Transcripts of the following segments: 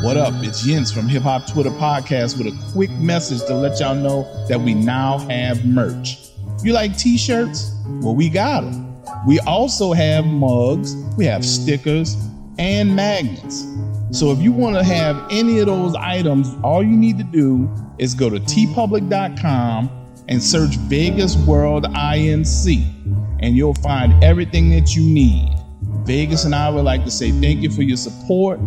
What up? It's Jens from Hip Hop Twitter Podcast with a quick message to let y'all know that we now have merch. You like t-shirts? Well, we got them. We also have mugs, we have stickers, and magnets. So if you want to have any of those items, all you need to do is go to tpublic.com and search Vegas World INC, and you'll find everything that you need. Vegas and I would like to say thank you for your support.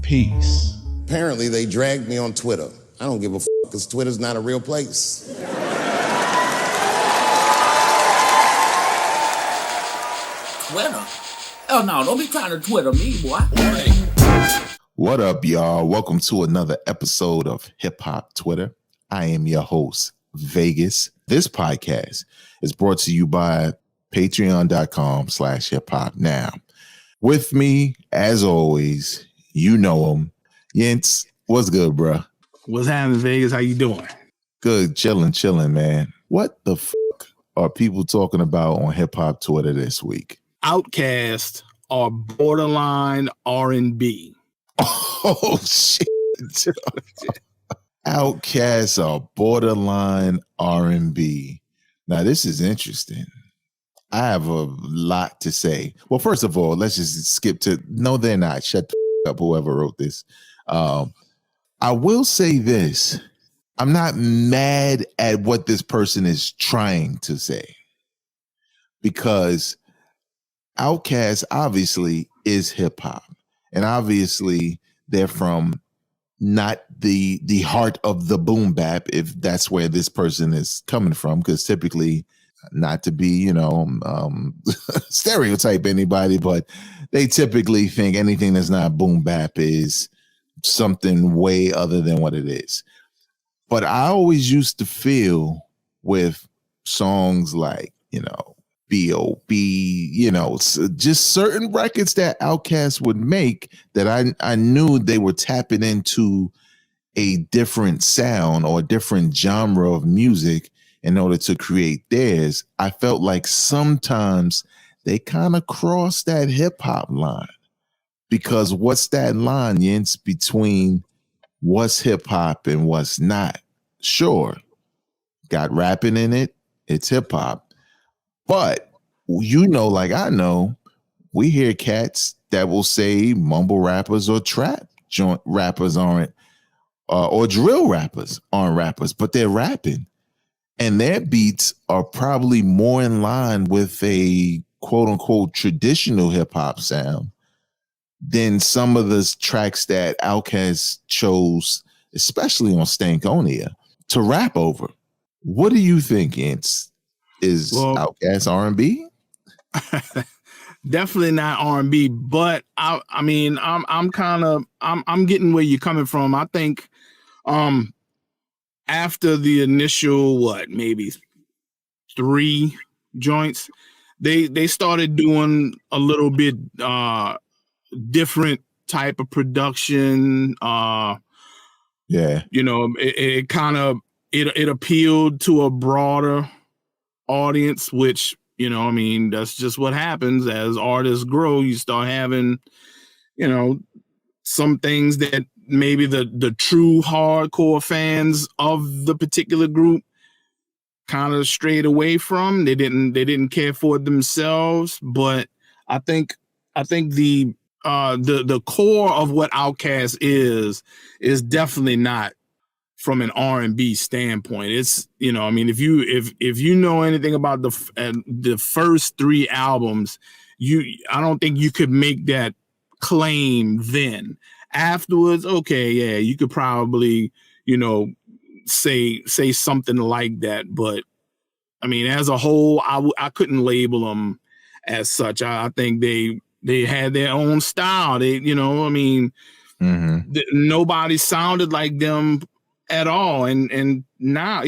Peace. Apparently, they dragged me on Twitter. I don't give a f*** because Twitter's not a real place. Twitter? Oh no, don't be trying to Twitter me, boy. What up, y'all? Welcome to another episode of Hip Hop Twitter. I am your host, Vegas. This podcast is brought to you by patreon.com/hiphop. Now, with me, as always, you know him, Jens. What's good, bro? What's happening, Vegas? How you doing? Good, chilling, man. What the fuck are people talking about on Hip Hop Twitter this week? Outkast are borderline R&B. Oh, shit. Outkast are borderline R&B. Now, this is interesting. I have a lot to say. Well, first of all, let's just skip to, no, they're not. Shut the up, whoever wrote this. I will say this. I'm not mad at what this person is trying to say, because Outkast obviously is hip hop, and obviously they're from not the heart of the boom bap, if that's where this person is coming from, because typically, not to be, stereotype anybody, but they typically think anything that's not boom bap is something way other than what it is. But I always used to feel with songs like, B.O.B., just certain records that Outkast would make, that I knew they were tapping into a different sound or a different genre of music in order to create theirs. I felt like sometimes they kind of crossed that hip hop line, because what's that line, Jens, between what's hip hop and what's not? Sure, got rapping in it, it's hip hop. But like I know, we hear cats that will say mumble rappers or trap joint rappers aren't, or drill rappers aren't rappers, but they're rapping. And their beats are probably more in line with a quote unquote traditional hip hop sound than some of the tracks that Outkast chose, especially on Stankonia, to rap over. What do you think, Jens? Is Outkast R&B? Definitely not R&B, but I'm getting where you're coming from. I think after the initial maybe 3 joints, they started doing a little bit different type of production. It kind of it appealed to a broader audience, which that's just what happens as artists grow. You start having some things that maybe the true hardcore fans of the particular group kind of strayed away from. They didn't care for it themselves. But I think the core of what Outkast is definitely not from an R&B standpoint. It's if you know anything about the first 3 albums, I don't think you could make that claim then. Afterwards, okay, yeah, you could probably say something like that, but as a whole, I couldn't label them as such. I think they had their own style. Nobody sounded like them at all, and now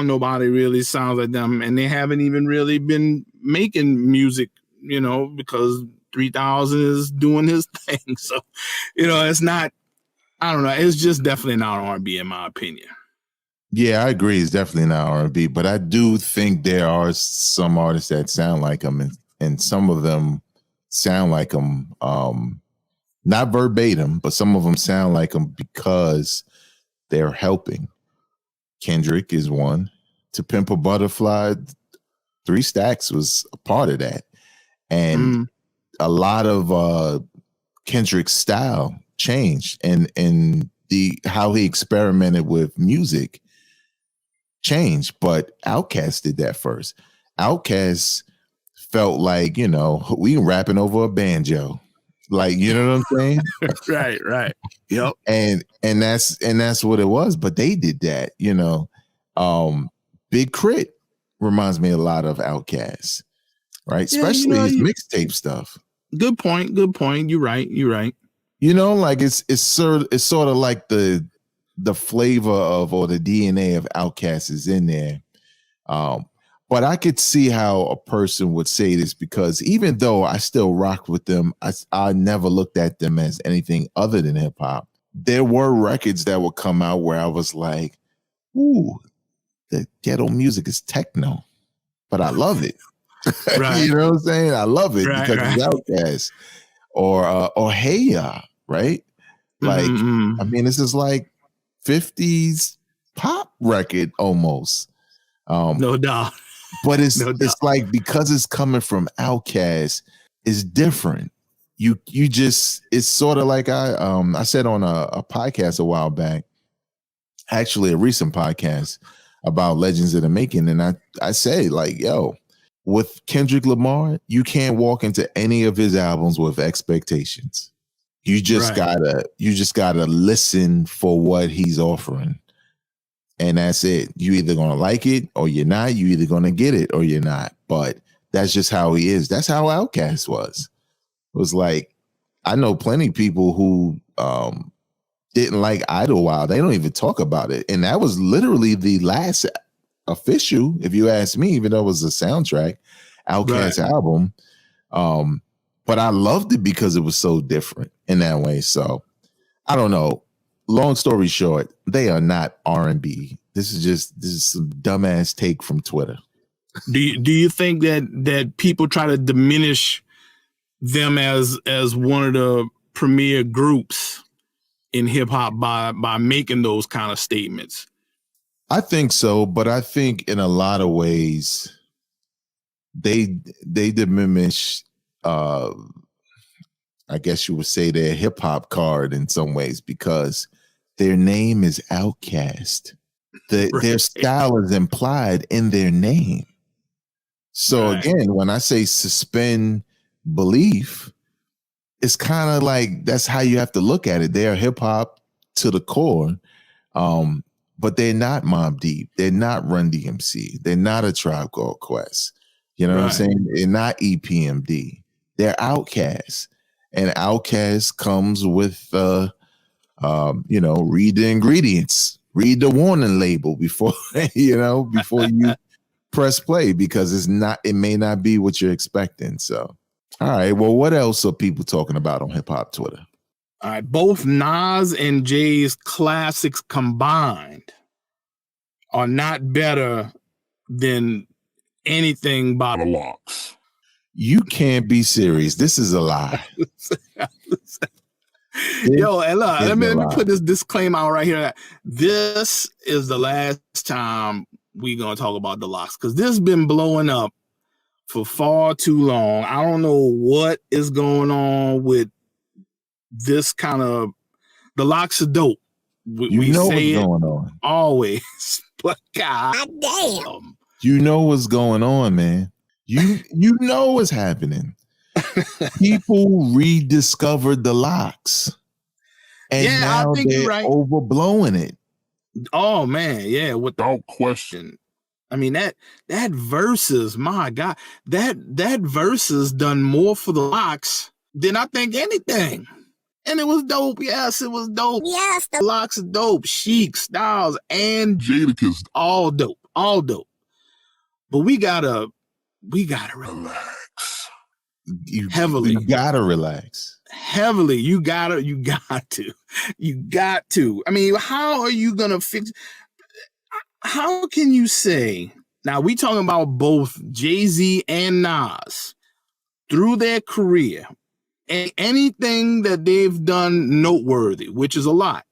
nobody really sounds like them, and they haven't even really been making music, because 3000 is doing his thing. So, it's not, I don't know. It's just definitely not R&B in my opinion. Yeah, I agree. It's definitely not R&B, but I do think there are some artists that sound like them, and some of them sound like them Not verbatim, but some of them sound like them because they're helping. Kendrick is one. To Pimp a Butterfly, 3 Stacks was a part of that. And a lot of Kendrick's style changed, and the how he experimented with music changed. But Outkast did that first. Outkast felt like, we rapping over a banjo. Like, you know what I'm saying? Right. Yep. And that's what it was. But they did that, Big Crit reminds me a lot of Outkast, right? Yeah, Especially his mixtape stuff. Good point. You're right. Like it's sort of like the flavor of, or the DNA of Outkast is in there. But I could see how a person would say this, because even though I still rocked with them, I never looked at them as anything other than hip hop. There were records that would come out where I was like, ooh, the ghetto music is techno, but I love it. Right. You know what I'm saying? I love it because it's Outkast. Or Hey Ya, right? Like, I mean, this is like 50s pop record almost. No doubt. But it's like, because it's coming from Outkast, it's different. You just, it's sort of like I said on a podcast a while back, actually a recent podcast about Legends of the Making, and I say, like, yo, with Kendrick Lamar, you can't walk into any of his albums with expectations. You just gotta listen for what he's offering. And that's it. You either gonna like it or you're not. You either gonna get it or you're not. But that's just how he is. That's how Outkast was. It was like, I know plenty of people who didn't like Idlewild. They don't even talk about it. And that was literally the last official, if you ask me, even though it was a soundtrack, Outkast album. But I loved it because it was so different in that way. So I don't know. Long story short, they are not R&B. This is some dumbass take from Twitter. Do you think that people try to diminish them as one of the premier groups in hip hop by making those kind of statements? I think so, but I think in a lot of ways they diminish, I guess you would say, their hip hop card in some ways, because their name is Outkast. Their style is implied in their name. So again, when I say suspend belief, it's kind of like, that's how you have to look at it. They're hip hop to the core. But they're not Mobb Deep. They're not Run DMC. They're not a Tribe Called Quest. You know what I'm saying? They're not EPMD. They're Outkast. And Outkast comes with, read the ingredients. Read the warning label before, before you press play, because it may not be what you're expecting. So, all right. Well, what else are people talking about on hip hop Twitter? All right, both Nas and Jay's classics combined are not better than anything by the Locks. You can't be serious. This is a lie. Yo, and look, let me put this disclaimer out right here. This is the last time we're going to talk about the Locks, because this has been blowing up for far too long. I don't know what is going on with this kind of, the Locks are dope. We know say what's it going on always, but God damn, you know what's going on, man. You know what's happening. People rediscovered the Locks, and now they're overblowing it. Oh man, yeah, without question. I mean, that versus, my God, that versus done more for the Locks than I think anything. And it was dope. Yes, it was dope. Yes, the Locks are dope. Chic, Styles, and Jadakiss, all dope. All dope. But we gotta relax. You gotta relax. Heavily. You got to. I mean, how are you gonna fix? How can you say? Now we talking about both Jay-Z and Nas through their career. anything that they've done noteworthy, which is a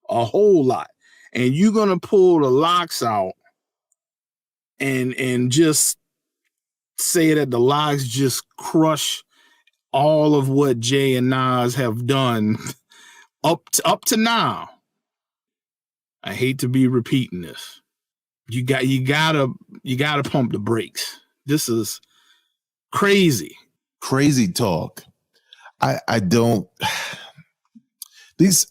whole lot, and you're gonna pull the locks out and just say that the locks just crush all of what Jay and Nas have done up to now. I hate to be repeating this. You gotta pump the brakes. This is crazy. Crazy talk. I don't.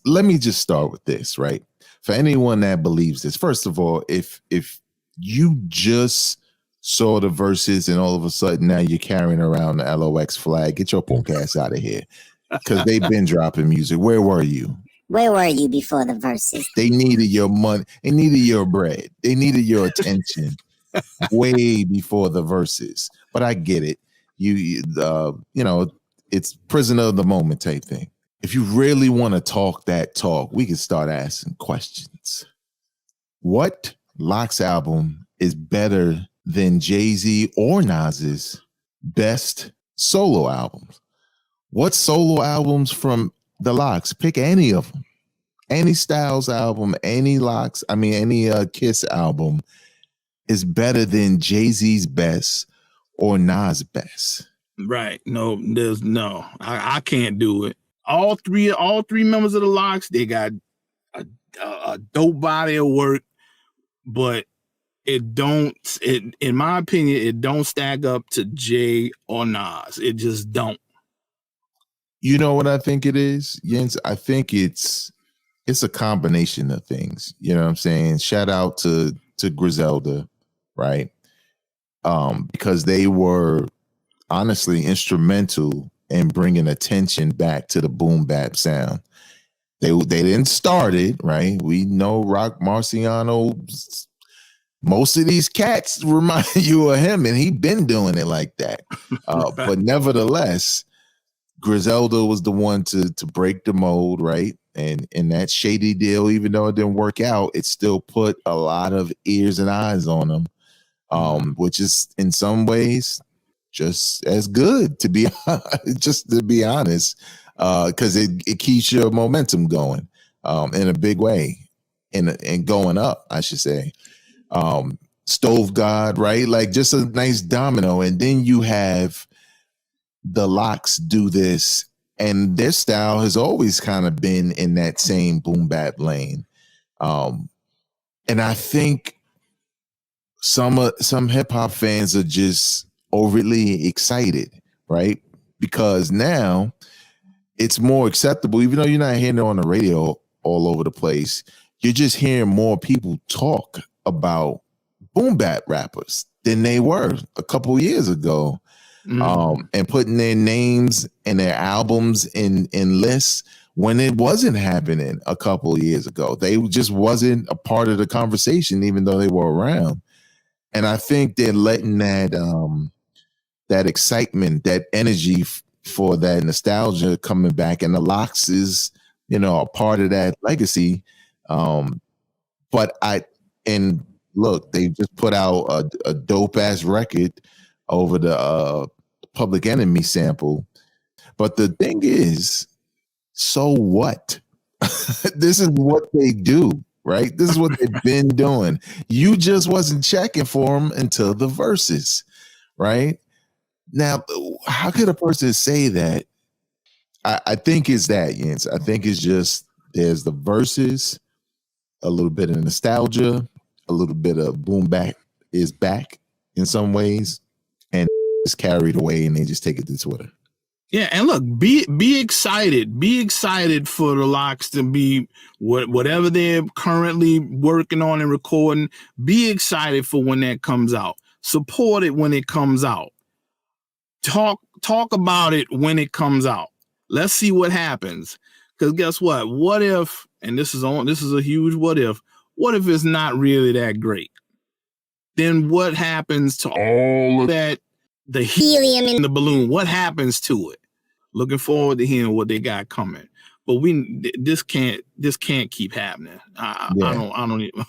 Let me just start with this, right? For anyone that believes this, first of all, if you just saw the verses and all of a sudden now you're carrying around the LOX flag, get your punk ass out of here, because they've been dropping music. Where were you? Where were you before the verses? They needed your money. They needed your bread. They needed your attention way before the verses. But I get it. You know, it's prisoner of the moment type thing. If you really want to talk that talk, we can start asking questions. What LOX album is better than Jay-Z or Nas's best solo albums? What solo albums from the LOX? Pick any of them. Any Styles album, any LOX, any Kiss album is better than Jay-Z's best or Nas' best. Right. No, I can't do it. All three members of the LOX, they got a dope body of work, but in my opinion, it don't stack up to Jay or Nas. It just don't. You know what I think it is, Jens? I think it's a combination of things. You know what I'm saying? Shout out to Griselda, right? Because they were honestly instrumental in bringing attention back to the boom bap sound. They didn't start it, right? We know Rock Marciano. Most of these cats remind you of him, and he been doing it like that. But nevertheless, Griselda was the one to break the mold, right? And that Shady deal, even though it didn't work out, it still put a lot of ears and eyes on them, which is in some ways just as good, to be honest, because it keeps your momentum going in a big way, and going up, I should say. Stove God, right? Like just a nice domino, and then you have the LOX do this, and their style has always kind of been in that same boom bap lane. And I think some hip hop fans are just overly excited, right? Because now it's more acceptable, even though you're not hearing it on the radio all over the place. You're just hearing more people talk about boom bap rappers than they were a couple years ago. And putting their names and their albums in lists when it wasn't happening a couple of years ago. They just wasn't a part of the conversation, even though they were around. And I think they're letting that excitement, that energy for that nostalgia coming back, and the LOX is, a part of that legacy. But look, they just put out a dope ass record over the Public Enemy sample. But the thing is, so what? This is what they do, right? This is what they've been doing. You just wasn't checking for them until the verses, right? Now, how could a person say that? I think it's that, Jens. I think it's just there's the verses, a little bit of nostalgia, a little bit of boom bap is back in some ways, and it's carried away, and they just take it to Twitter. Yeah, and look, be excited. Be excited for the LOX to be whatever they're currently working on and recording. Be excited for when that comes out. Support it when it comes out. Talk about it when it comes out. Let's see what happens. Because guess what? What if, and this is a huge what if it's not really that great? Then what happens to all of that? The helium in the balloon, what happens to it? Looking forward to hearing what they got coming. But this can't keep happening. I don't even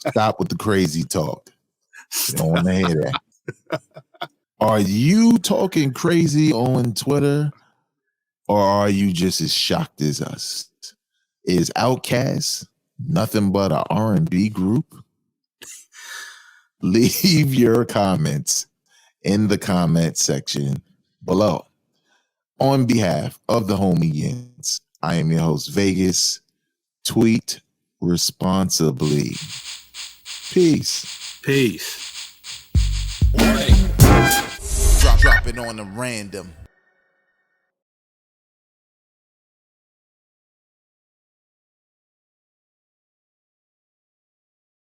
Stop with the crazy talk. You don't want to hear that. Are you talking crazy on Twitter, or are you just as shocked as us? Is Outkast nothing but a R&B group? Leave your comments in the comment section below. On behalf of the Homians, I am your host, Vegas. Tweet responsibly. Peace. Peace. Drop it on the random.